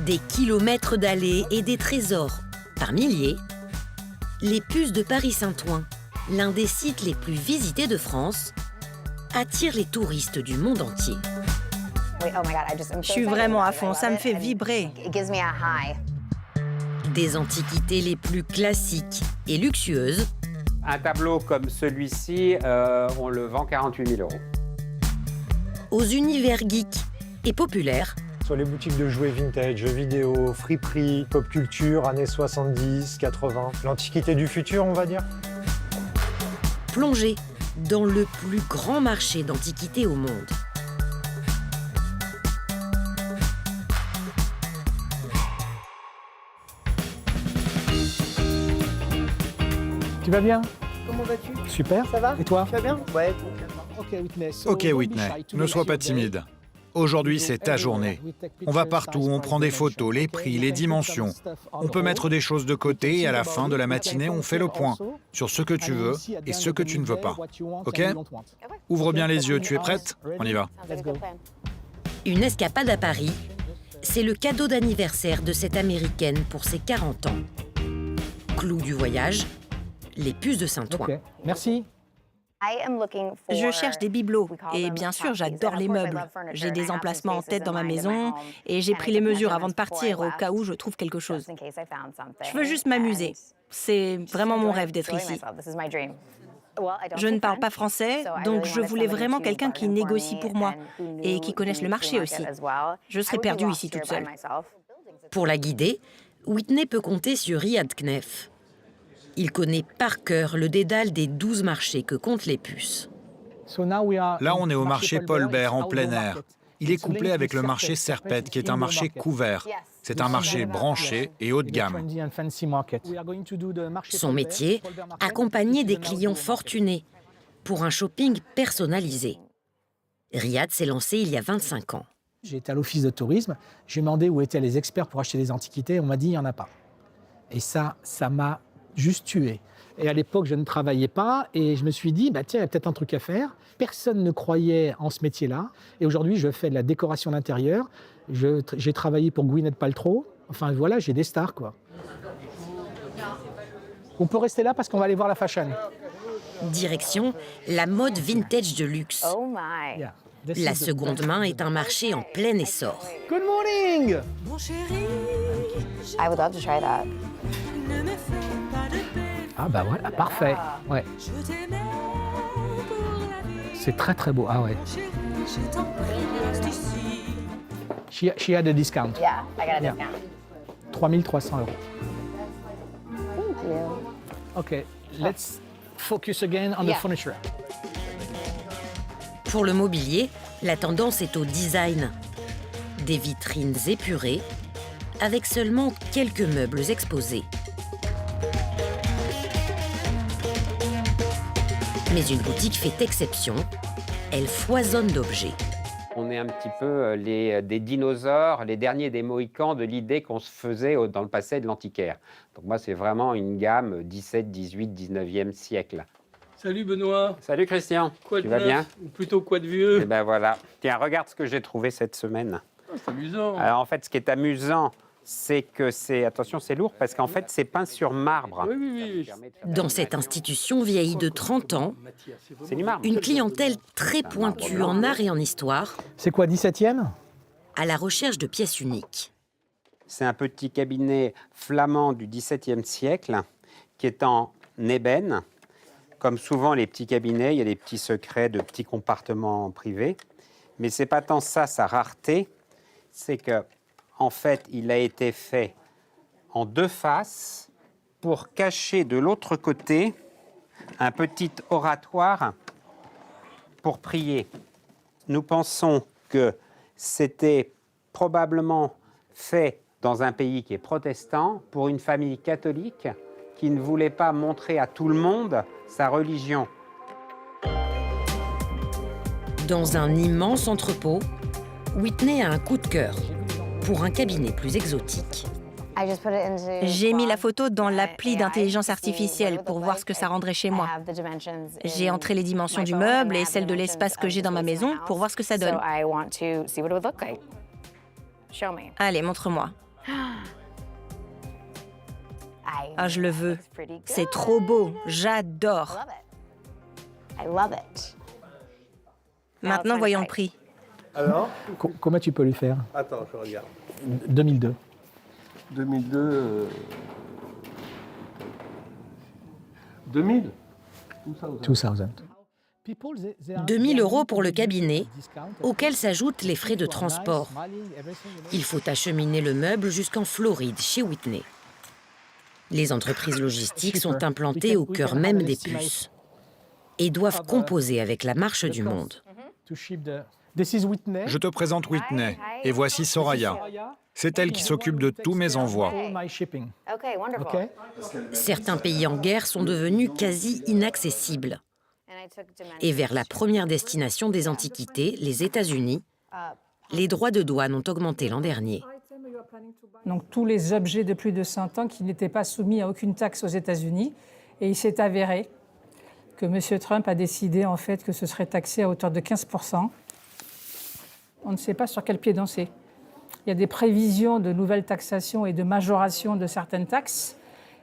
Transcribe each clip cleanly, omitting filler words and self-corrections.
Des kilomètres d'allées et des trésors par milliers, les puces de Paris-Saint-Ouen, l'un des sites les plus visités de France, attirent les touristes du monde entier. Je suis vraiment à fond, ça me fait vibrer. Des antiquités les plus classiques et luxueuses. Un tableau comme celui-ci, on le vend 48 000 €. Aux univers geeks et populaires. Sur les boutiques de jouets vintage, jeux vidéo, friperie, pop culture, années 70, 80. L'antiquité du futur, on va dire. Plongez dans le plus grand marché d'antiquités au monde. Tu vas bien? Comment vas-tu? Super. Ça va? Et toi? Tu vas bien? Ouais. Ok Whitney, ne sois pas timide. Aujourd'hui, c'est ta journée. On va partout, on prend des photos, les prix, les dimensions. On peut mettre des choses de côté et à la fin de la matinée, on fait le point sur ce que tu veux et ce que tu ne veux pas. Ok? Ouvre bien les yeux, tu es prête? On y va. Une escapade à Paris, c'est le cadeau d'anniversaire de cette Américaine pour ses 40 ans. Clou du voyage, les puces de Saint-Ouen. Okay. Merci. Je cherche des bibelots et bien sûr, j'adore les meubles. J'ai des emplacements en tête dans ma maison et j'ai pris les mesures avant de partir au cas où je trouve quelque chose. Je veux juste m'amuser. C'est vraiment mon rêve d'être ici. Je ne parle pas français, donc je voulais vraiment quelqu'un qui négocie pour moi et qui connaisse le marché aussi. Je serais perdue ici toute seule. Pour la guider, Whitney peut compter sur Riyad Knef. Il connaît par cœur le dédale des 12 marchés que comptent les puces. Là, on est au marché Paul Bert en plein air. Il est couplé avec le marché Serpette, qui est un marché couvert. C'est un marché branché et haut de gamme. Son métier, accompagner des clients fortunés pour un shopping personnalisé. Riyad s'est lancé il y a 25 ans. J'ai été à l'office de tourisme, j'ai demandé où étaient les experts pour acheter des antiquités, on m'a dit il n'y en a pas. Et ça m'a juste tué. Et à l'époque, je ne travaillais pas et je me suis dit, bah, tiens, il y a peut-être un truc à faire. Personne ne croyait en ce métier-là. Et aujourd'hui, je fais de la décoration d'intérieur. J'ai travaillé pour Gwyneth Paltrow. Enfin, voilà, j'ai des stars, quoi. On peut rester là parce qu'on va aller voir la fashion. Direction, la mode vintage de luxe. Yeah. La seconde main est un marché en plein essor. Good morning! I would love to try that. Ah bah voilà, parfait. Ouais. C'est très très beau. Ah ouais. She had a discount. Yeah, I got a Yeah. discount. 3 300 €. Thank you. OK, let's focus again on the Yeah. furniture. Pour le mobilier, la tendance est au design. Des vitrines épurées, avec seulement quelques meubles exposés. Mais une boutique fait exception, elle foisonne d'objets. On est un petit peu des dinosaures, les derniers des Mohicans de l'idée qu'on se faisait dans le passé de l'antiquaire. Donc moi, c'est vraiment une gamme 17, 18, 19e siècle. Salut Benoît. Salut Christian, Quoi tu de vas neuf? bien? Ou plutôt quoi de vieux? Eh ben voilà. Tiens, regarde ce que j'ai trouvé cette semaine. Ah, c'est amusant. Alors en fait, ce qui est amusant, c'est que attention, c'est lourd parce qu'en fait, c'est peint sur marbre. Oui. Dans cette institution vieillie de 30 ans, C'est du marbre. une clientèle très pointue en art et en histoire, C'est quoi, 17e? à la recherche de pièces uniques. C'est un petit cabinet flamand du XVIIe siècle qui est en ébène. Comme souvent les petits cabinets, il y a des petits secrets de petits compartiments privés. Mais c'est pas tant ça, sa rareté, c'est que en fait, il a été fait en deux faces pour cacher de l'autre côté un petit oratoire pour prier. Nous pensons que c'était probablement fait dans un pays qui est protestant pour une famille catholique qui ne voulait pas montrer à tout le monde sa religion. Dans un immense entrepôt, Whitney a un coup de cœur pour un cabinet plus exotique. J'ai mis la photo dans l'appli d'intelligence artificielle pour voir ce que ça rendrait chez moi. J'ai entré les dimensions du meuble et celles de l'espace que j'ai dans ma maison pour voir ce que ça donne. Allez, montre-moi. Ah, je le veux. C'est trop beau, j'adore. Maintenant, voyons le prix. Alors Comment tu peux lui faire? Attends, je regarde. 2002. 2002... 2000 2000. 2000 € pour le cabinet, auquel s'ajoutent les frais de transport. Il faut acheminer le meuble jusqu'en Floride, chez Whitney. Les entreprises logistiques sont implantées au cœur même des puces et doivent composer avec la marche du monde. Je te présente Whitney, et voici Soraya. C'est elle qui s'occupe de tous mes envois. Certains pays en guerre sont devenus quasi inaccessibles. Et vers la première destination des antiquités, les États-Unis, les droits de douane ont augmenté l'an dernier. Donc tous les objets de plus de 100 ans qui n'étaient pas soumis à aucune taxe aux États-Unis. Et il s'est avéré que M. Trump a décidé en fait que ce serait taxé à hauteur de 15%. On ne sait pas sur quel pied danser. Il y a des prévisions de nouvelles taxations et de majoration de certaines taxes.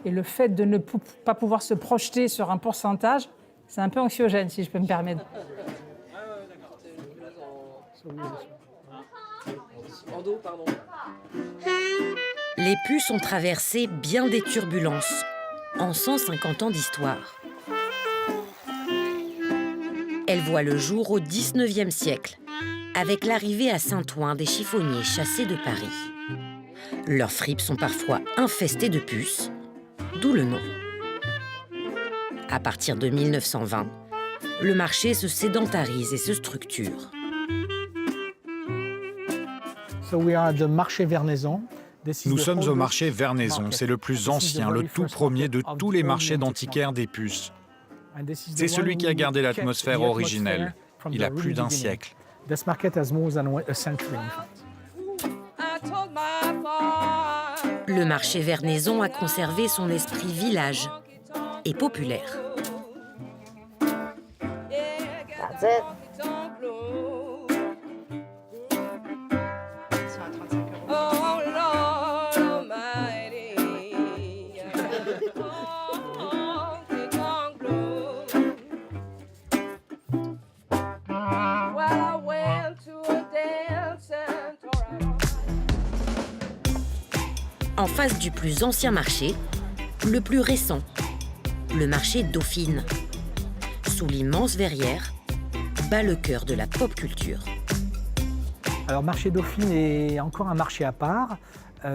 Et le fait de ne pas pouvoir se projeter sur un pourcentage, c'est un peu anxiogène, si je peux me permettre. Les puces ont traversé bien des turbulences en 150 ans d'histoire. Elles voient le jour au XIXe siècle, avec l'arrivée à Saint-Ouen des chiffonniers chassés de Paris. Leurs fripes sont parfois infestées de puces, d'où le nom. À partir de 1920, le marché se sédentarise et se structure. Nous sommes au marché Vernaison. C'est le plus ancien, le tout premier de tous les marchés d'antiquaires des puces. C'est celui qui a gardé l'atmosphère originelle. Il a plus d'un siècle. Le marché Vernaison a conservé son esprit village et populaire. That's it. En face du plus ancien marché, le plus récent, le marché Dauphine. Sous l'immense verrière, bat le cœur de la pop culture. Alors, marché Dauphine est encore un marché à part.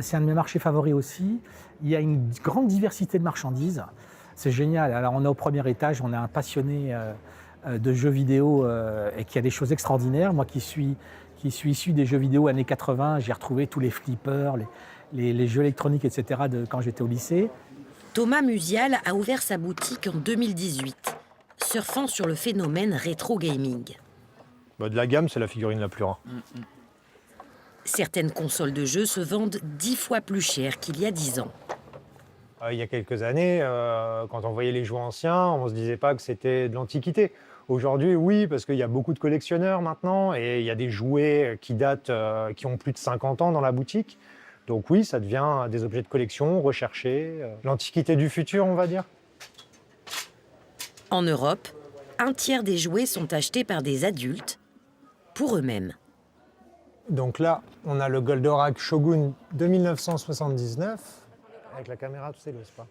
C'est un de mes marchés favoris aussi. Il y a une grande diversité de marchandises. C'est génial. Alors, on est au premier étage, on a un passionné de jeux vidéo et qui a des choses extraordinaires. Moi qui suis issu des jeux vidéo années 80, j'ai retrouvé tous les flippers, les jeux électroniques, etc. quand j'étais au lycée. Thomas Musial a ouvert sa boutique en 2018, surfant sur le phénomène rétro gaming. De la gamme, c'est la figurine la plus rare. Certaines consoles de jeux se vendent 10 fois plus cher qu'il y a 10 ans. Il y a quelques années, quand on voyait les jouets anciens, on ne se disait pas que c'était de l'antiquité. Aujourd'hui, oui, parce qu'il y a beaucoup de collectionneurs maintenant et il y a des jouets qui datent, qui ont plus de 50 ans dans la boutique. Donc oui, ça devient des objets de collection recherchés, l'antiquité du futur, on va dire. En Europe, un tiers des jouets sont achetés par des adultes pour eux-mêmes. Donc là, on a le Goldorak Shogun de 1979. Avec la caméra, tu sais, n'est-ce pas?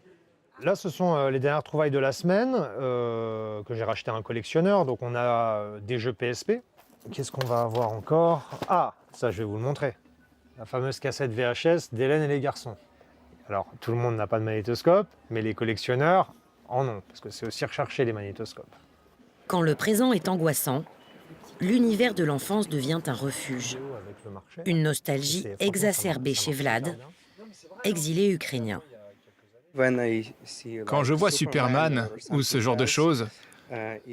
Là, ce sont les dernières trouvailles de la semaine que j'ai racheté à un collectionneur. Donc on a des jeux PSP. Qu'est-ce qu'on va avoir encore? Ah, ça, je vais vous le montrer. La fameuse cassette VHS d'Hélène et les garçons. Alors, tout le monde n'a pas de magnétoscope, mais les collectionneurs en ont, parce que c'est aussi recherché les magnétoscopes. Quand le présent est angoissant, l'univers de l'enfance devient un refuge. Une nostalgie exacerbée chez Vlad, exilé ukrainien. Quand je vois Superman ou ce genre de choses,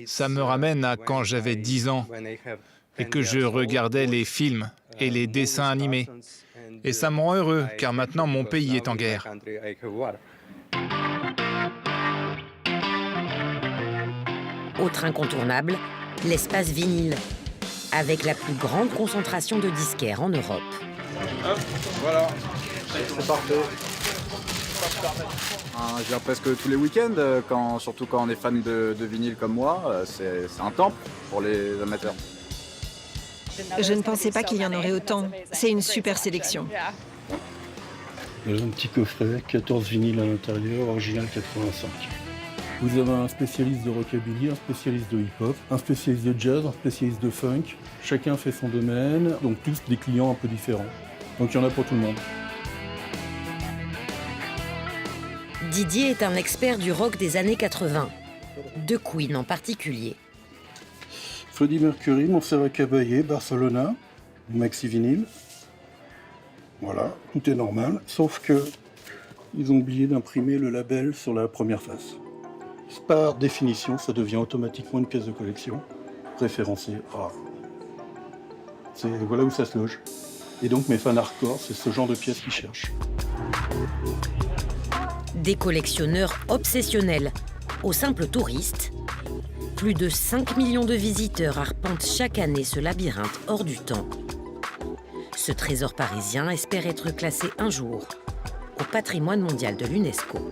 ça me ramène à quand j'avais 10 ans et que je regardais les films et les dessins animés. Et ça me rend heureux, car maintenant mon pays est en guerre. Autre incontournable, l'espace vinyle, avec la plus grande concentration de disquaires en Europe. Hop, voilà. C'est parfait. Je viens presque tous les week-ends, surtout quand on est fan de vinyle comme moi. C'est un temple pour les amateurs. Je ne pensais pas qu'il y en aurait autant. C'est une super sélection. Il y a un petit coffret, 14 vinyles à l'intérieur, original 85. Vous avez un spécialiste de rockabilly, un spécialiste de hip-hop, un spécialiste de jazz, un spécialiste de funk. Chacun fait son domaine, donc tous des clients un peu différents. Donc il y en a pour tout le monde. Didier est un expert du rock des années 80, de Queen en particulier. Freddie Mercury, Montserrat Caballé, Barcelona, maxi vinyle. Voilà, tout est normal, sauf que ils ont oublié d'imprimer le label sur la première face. Par définition, ça devient automatiquement une pièce de collection, référencée rare. C'est voilà où ça se loge. Et donc mes fans hardcore, c'est ce genre de pièces qu'ils cherchent. Des collectionneurs obsessionnels. Aux simples touristes, plus de 5 millions de visiteurs arpentent chaque année ce labyrinthe hors du temps. Ce trésor parisien espère être classé un jour au patrimoine mondial de l'UNESCO.